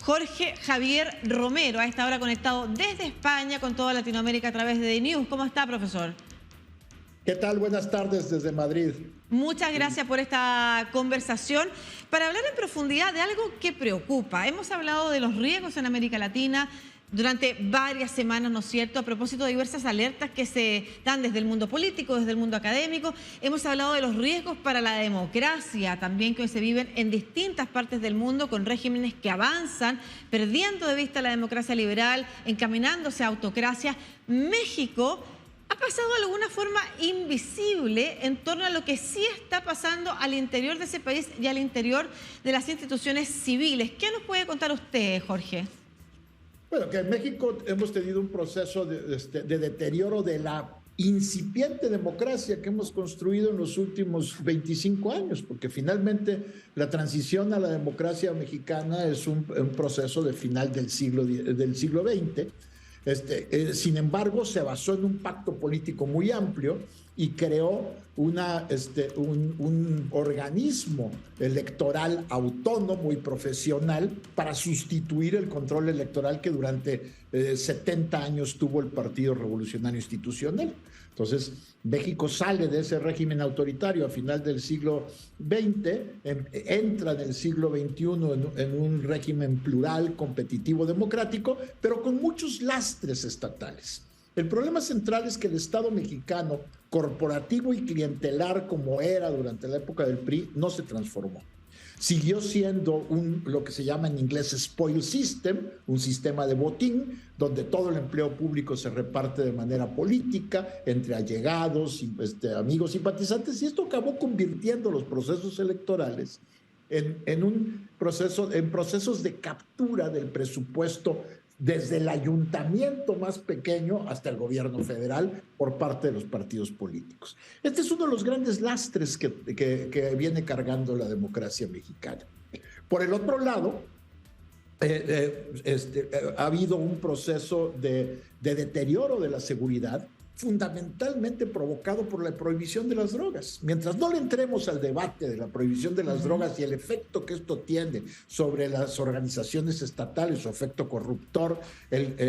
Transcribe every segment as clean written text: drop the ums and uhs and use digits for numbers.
Jorge Javier Romero, a esta hora conectado desde España con toda Latinoamérica a través de DNews. ¿Cómo está, profesor? ¿Qué tal? Buenas tardes desde Madrid. Muchas gracias por esta conversación para hablar en profundidad de algo que preocupa. Hemos hablado de los riesgos en América Latina durante varias semanas, ¿no es cierto?, a propósito de diversas alertas que se dan desde el mundo político, desde el mundo académico. Hemos hablado de los riesgos para la democracia también que hoy se viven en distintas partes del mundo con regímenes que avanzan, perdiendo de vista la democracia liberal, encaminándose a autocracia. México ha pasado de alguna forma invisible en torno a lo que sí está pasando al interior de ese país y al interior de las instituciones civiles. ¿Qué nos puede contar usted, Jorge? Bueno, que en México hemos tenido un proceso de deterioro de la incipiente democracia que hemos construido en los últimos 25 años, porque finalmente la transición a la democracia mexicana es un proceso de final del siglo XX. Sin embargo, se basó en un pacto político muy amplio y creó un organismo electoral autónomo y profesional para sustituir el control electoral que durante 70 años tuvo el Partido Revolucionario Institucional. Entonces, México sale de ese régimen autoritario a final del siglo XX, entra en el siglo XXI en un régimen plural, competitivo, democrático, pero con muchos lastres estatales. El problema central es que el Estado mexicano, corporativo y clientelar como era durante la época del PRI, no se transformó. Siguió siendo lo que se llama en inglés spoil system, un sistema de botín, donde todo el empleo público se reparte de manera política, entre allegados, amigos, simpatizantes, y esto acabó convirtiendo los procesos electorales en procesos de captura del presupuesto desde el ayuntamiento más pequeño hasta el gobierno federal por parte de los partidos políticos. Este es uno de los grandes lastres que viene cargando la democracia mexicana. Por el otro lado, ha habido un proceso de deterioro de la seguridad, fundamentalmente provocado por la prohibición de las drogas. Mientras no le entremos al debate de la prohibición de las drogas y el efecto que esto tiene sobre las organizaciones estatales, su efecto corruptor, el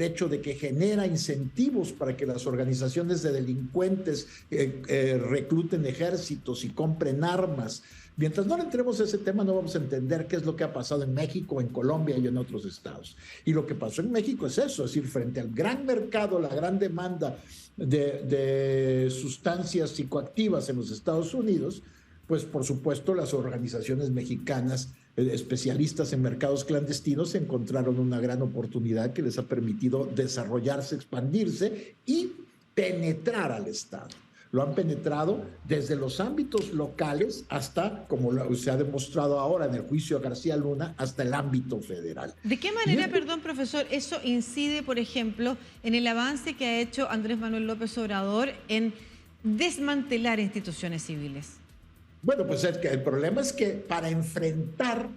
hecho de que genera incentivos para que las organizaciones de delincuentes recluten ejércitos y compren armas. Mientras no le entremos a ese tema, no vamos a entender qué es lo que ha pasado en México, en Colombia y en otros estados. Y lo que pasó en México es eso, es decir, frente al gran mercado, la gran demanda de sustancias psicoactivas en los Estados Unidos, pues por supuesto las organizaciones mexicanas especialistas en mercados clandestinos encontraron una gran oportunidad que les ha permitido desarrollarse, expandirse y penetrar al Estado. Lo han penetrado desde los ámbitos locales hasta, como se ha demostrado ahora en el juicio a García Luna, hasta el ámbito federal. ¿De qué manera, perdón, profesor, eso incide, por ejemplo, en el avance que ha hecho Andrés Manuel López Obrador en desmantelar instituciones civiles? Bueno, pues el problema es que para enfrentar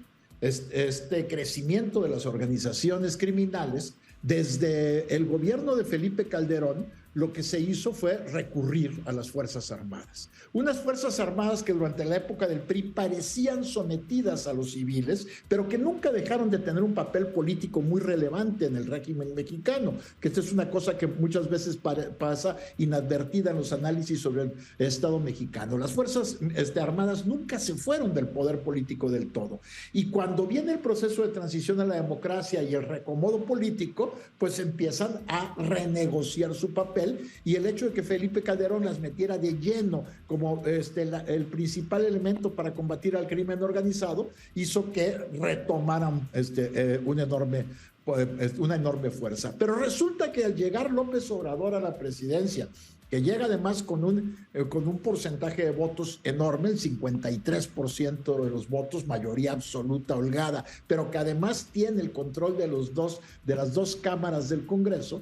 este crecimiento de las organizaciones criminales, desde el gobierno de Felipe Calderón, lo que se hizo fue recurrir a las Fuerzas Armadas. Unas Fuerzas Armadas que durante la época del PRI parecían sometidas a los civiles, pero que nunca dejaron de tener un papel político muy relevante en el régimen mexicano, que esta es una cosa que muchas veces pasa inadvertida en los análisis sobre el Estado mexicano. Las Fuerzas Armadas nunca se fueron del poder político del todo. Y cuando viene el proceso de transición a la democracia y el reacomodo político, pues empiezan a renegociar su papel, y el hecho de que Felipe Calderón las metiera de lleno como el principal elemento para combatir al crimen organizado hizo que retomaran una enorme fuerza. Pero resulta que al llegar López Obrador a la presidencia, que llega además con un porcentaje de votos enorme, el 53% de los votos, mayoría absoluta holgada, pero que además tiene el control de las dos cámaras del Congreso,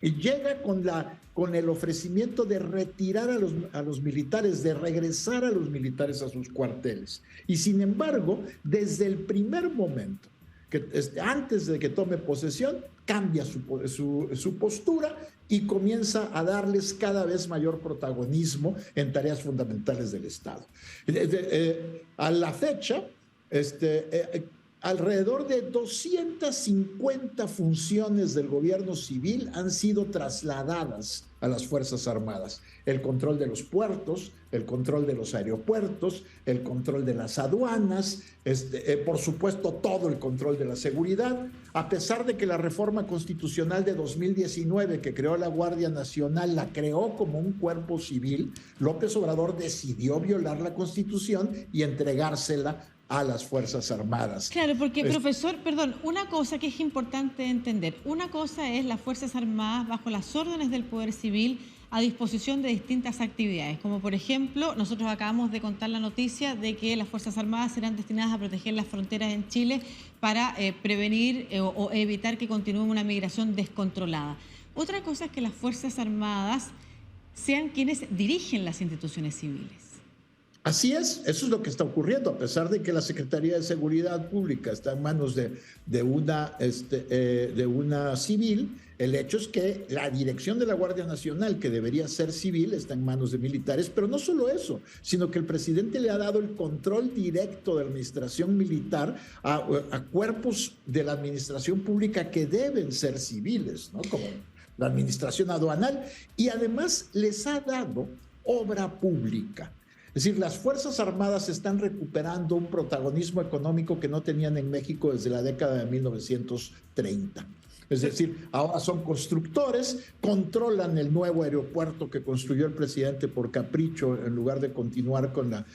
y llega con el ofrecimiento de retirar a los militares, de regresar a los militares a sus cuarteles. Y sin embargo, desde el primer momento, antes de que tome posesión, cambia su postura y comienza a darles cada vez mayor protagonismo en tareas fundamentales del Estado. A la fecha, alrededor de 250 funciones del gobierno civil han sido trasladadas a las Fuerzas Armadas. El control de los puertos, el control de los aeropuertos, el control de las aduanas, por supuesto todo el control de la seguridad, a pesar de que la reforma constitucional de 2019 que creó la Guardia Nacional la creó como un cuerpo civil. López Obrador decidió violar la Constitución y entregársela a las Fuerzas Armadas. Claro, porque, profesor, perdón, una cosa que es importante entender, una cosa es las Fuerzas Armadas bajo las órdenes del Poder Civil a disposición de distintas actividades, como por ejemplo, nosotros acabamos de contar la noticia de que las Fuerzas Armadas serán destinadas a proteger las fronteras en Chile para prevenir o evitar que continúe una migración descontrolada. Otra cosa es que las Fuerzas Armadas sean quienes dirigen las instituciones civiles. Así es, eso es lo que está ocurriendo, a pesar de que la Secretaría de Seguridad Pública está en manos de una civil. El hecho es que la dirección de la Guardia Nacional, que debería ser civil, está en manos de militares, pero no solo eso, sino que el presidente le ha dado el control directo de la administración militar a cuerpos de la administración pública que deben ser civiles, ¿no? Como la administración aduanal, y además les ha dado obra pública. Es decir, las Fuerzas Armadas están recuperando un protagonismo económico que no tenían en México desde la década de 1930. Es decir, ahora son constructores, controlan el nuevo aeropuerto que construyó el presidente por capricho en lugar de continuar con la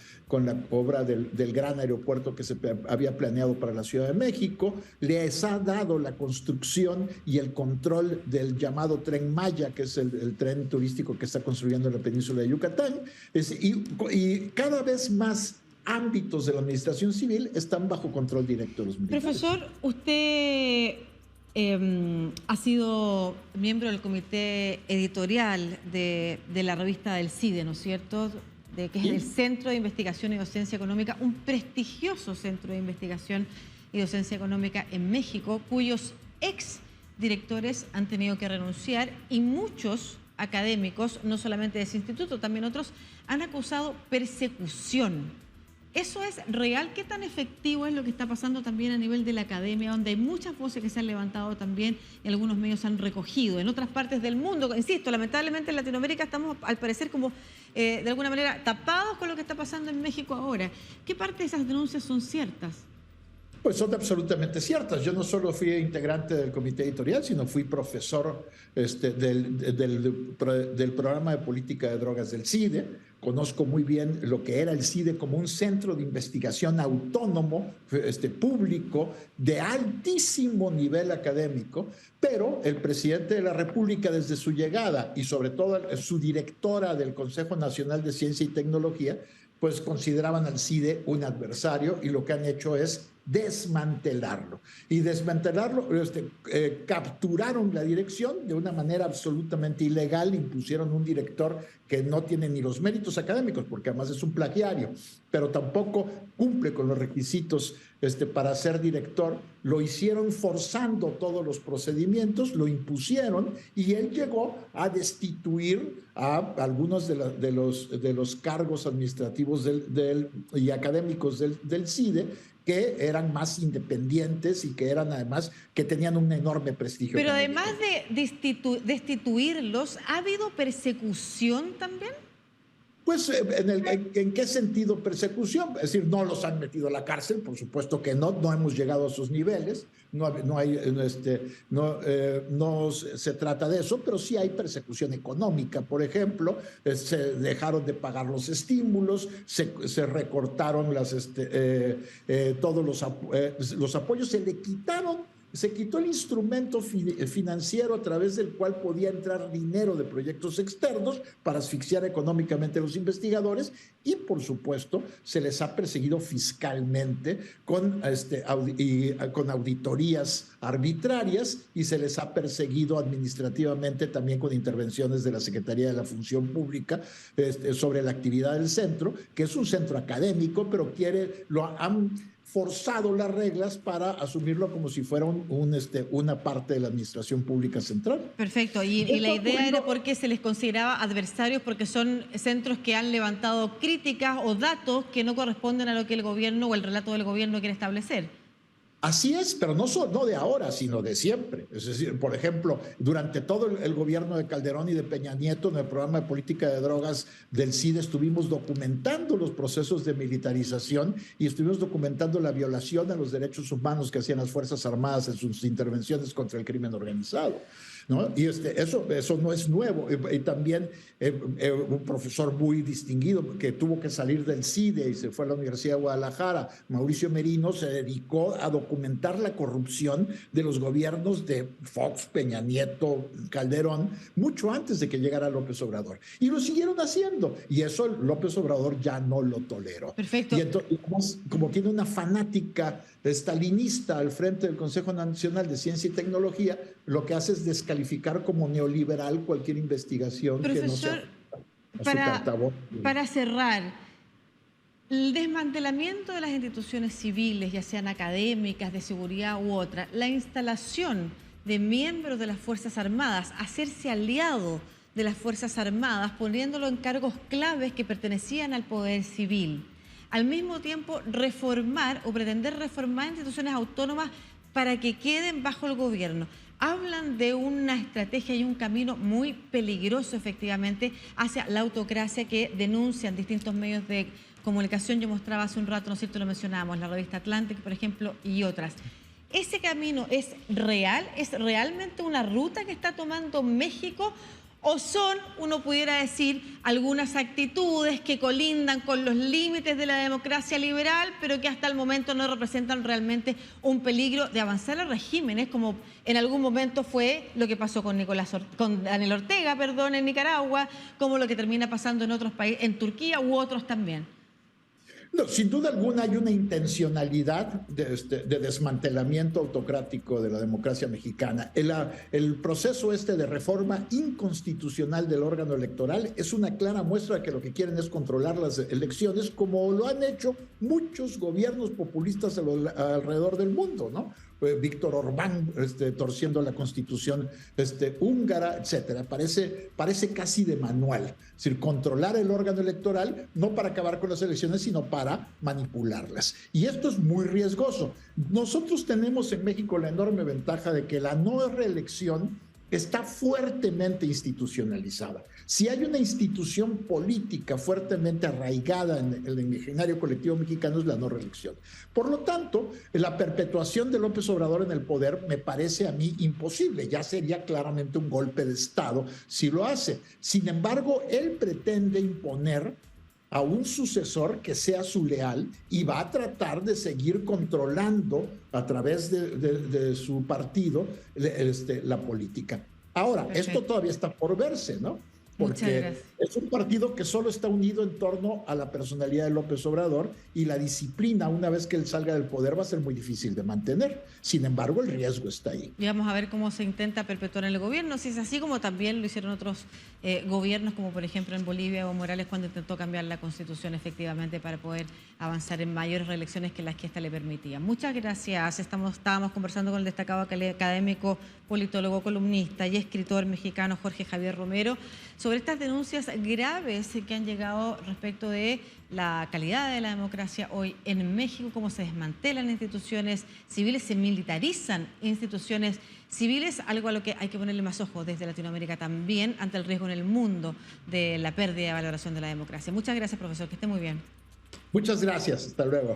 obra del gran aeropuerto que se había planeado para la Ciudad de México. Les ha dado la construcción y el control del llamado Tren Maya, que es el tren turístico que está construyendo en la península de Yucatán. Y cada vez más ámbitos de la administración civil están bajo control directo de los militares. Profesor, usted ha sido miembro del comité editorial de la revista del CIDE, ¿no es cierto?, que es el Centro de Investigación y Docencia Económica, un prestigioso centro de investigación y docencia económica en México, cuyos ex directores han tenido que renunciar, y muchos académicos, no solamente de ese instituto, también otros, han acusado persecución. ¿Eso es real? ¿Qué tan efectivo es lo que está pasando también a nivel de la academia, donde hay muchas voces que se han levantado también y algunos medios han recogido? En otras partes del mundo, insisto, lamentablemente en Latinoamérica estamos al parecer como de alguna manera tapados con lo que está pasando en México ahora. ¿Qué parte de esas denuncias son ciertas? Pues son absolutamente ciertas. Yo no solo fui integrante del comité editorial, sino fui profesor del programa de política de drogas del CIDE. Conozco muy bien lo que era el CIDE como un centro de investigación autónomo, público, de altísimo nivel académico, pero el presidente de la República desde su llegada y sobre todo su directora del Consejo Nacional de Ciencia y Tecnología, pues consideraban al CIDE un adversario, y lo que han hecho es desmantelarlo. Y desmantelarlo, capturaron la dirección de una manera absolutamente ilegal, impusieron un director que no tiene ni los méritos académicos, porque además es un plagiario, pero tampoco cumple con los requisitos para ser director. Lo hicieron forzando todos los procedimientos, lo impusieron, y él llegó a destituir a algunos de los cargos administrativos y académicos del CIDE, que eran más independientes y que eran además que tenían un enorme prestigio. Pero además de destituirlos, ¿ha habido persecución también? Pues, ¿en qué sentido persecución? Es decir, no los han metido a la cárcel, por supuesto que no hemos llegado a esos niveles, no se trata de eso, pero sí hay persecución económica. Por ejemplo, se dejaron de pagar los estímulos, se recortaron todos los apoyos, se quitó el instrumento financiero a través del cual podía entrar dinero de proyectos externos para asfixiar económicamente a los investigadores, y por supuesto se les ha perseguido fiscalmente con auditorías arbitrarias, y se les ha perseguido administrativamente también con intervenciones de la Secretaría de la Función Pública sobre la actividad del centro, que es un centro académico, pero han forzado las reglas para asumirlo como si fuera una parte de la administración pública central. Perfecto, y la idea era porque se les consideraba adversarios, porque son centros que han levantado críticas o datos que no corresponden a lo que el gobierno o el relato del gobierno quiere establecer. Así es, pero no de ahora, sino de siempre. Es decir, por ejemplo, durante todo el gobierno de Calderón y de Peña Nieto, en el programa de política de drogas del CIDE, estuvimos documentando los procesos de militarización y estuvimos documentando la violación a los derechos humanos que hacían las Fuerzas Armadas en sus intervenciones contra el crimen organizado, ¿no? Y eso no es nuevo. Y también un profesor muy distinguido que tuvo que salir del CIDE y se fue a la Universidad de Guadalajara, Mauricio Merino, se dedicó a documentar la corrupción de los gobiernos de Fox, Peña Nieto, Calderón, mucho antes de que llegara López Obrador. Y lo siguieron haciendo. Y eso López Obrador ya no lo toleró. Perfecto. Y entonces, como tiene una fanática stalinista al frente del Consejo Nacional de Ciencia y Tecnología, lo que hace es descalificar como neoliberal cualquier investigación que no sea a su cartabón. Para cerrar, el desmantelamiento de las instituciones civiles, ya sean académicas, de seguridad u otras, la instalación de miembros de las Fuerzas Armadas, hacerse aliado de las Fuerzas Armadas, poniéndolo en cargos claves que pertenecían al poder civil. Al mismo tiempo, reformar o pretender reformar instituciones autónomas para que queden bajo el gobierno. Hablan de una estrategia y un camino muy peligroso, efectivamente, hacia la autocracia que denuncian distintos medios de comunicación. Yo mostraba hace un rato, ¿no es cierto?, lo mencionábamos, la revista Atlantic, por ejemplo, y otras. ¿Ese camino es real? ¿Es realmente una ruta que está tomando México? ¿O son, uno pudiera decir, algunas actitudes que colindan con los límites de la democracia liberal, pero que hasta el momento no representan realmente un peligro de avanzar a regímenes, como en algún momento fue lo que pasó con Daniel Ortega, en Nicaragua, como lo que termina pasando en otros países, en Turquía u otros también? No, sin duda alguna hay una intencionalidad de desmantelamiento autocrático de la democracia mexicana. El proceso de reforma inconstitucional del órgano electoral es una clara muestra de que lo que quieren es controlar las elecciones, como lo han hecho muchos gobiernos populistas alrededor del mundo, ¿no? Víctor Orbán torciendo la constitución húngara, etcétera. Parece casi de manual. Es decir, controlar el órgano electoral no para acabar con las elecciones, sino para manipularlas. Y esto es muy riesgoso. Nosotros tenemos en México la enorme ventaja de que la no reelección está fuertemente institucionalizada. Si hay una institución política fuertemente arraigada en el imaginario colectivo mexicano, es la no reelección. Por lo tanto, la perpetuación de López Obrador en el poder me parece a mí imposible. Ya sería claramente un golpe de Estado si lo hace. Sin embargo, él pretende imponer a un sucesor que sea su leal y va a tratar de seguir controlando a través de su partido la política. Ahora, Perfecto. Esto todavía está por verse, ¿no? Porque es un partido que solo está unido en torno a la personalidad de López Obrador y la disciplina, una vez que él salga del poder, va a ser muy difícil de mantener. Sin embargo, el riesgo está ahí. Y vamos a ver cómo se intenta perpetuar en el gobierno, si es así como también lo hicieron otros gobiernos, como por ejemplo en Bolivia, Evo Morales, cuando intentó cambiar la constitución efectivamente para poder avanzar en mayores reelecciones que las que ésta le permitía. Muchas gracias. Estábamos conversando con el destacado académico, politólogo, columnista y escritor mexicano Jorge Javier Romero sobre estas denuncias graves que han llegado respecto de la calidad de la democracia hoy en México, cómo se desmantelan instituciones civiles, se militarizan instituciones civiles, algo a lo que hay que ponerle más ojo desde Latinoamérica también ante el riesgo en el mundo de la pérdida de valoración de la democracia. Muchas gracias, profesor, que esté muy bien. Muchas gracias, hasta luego.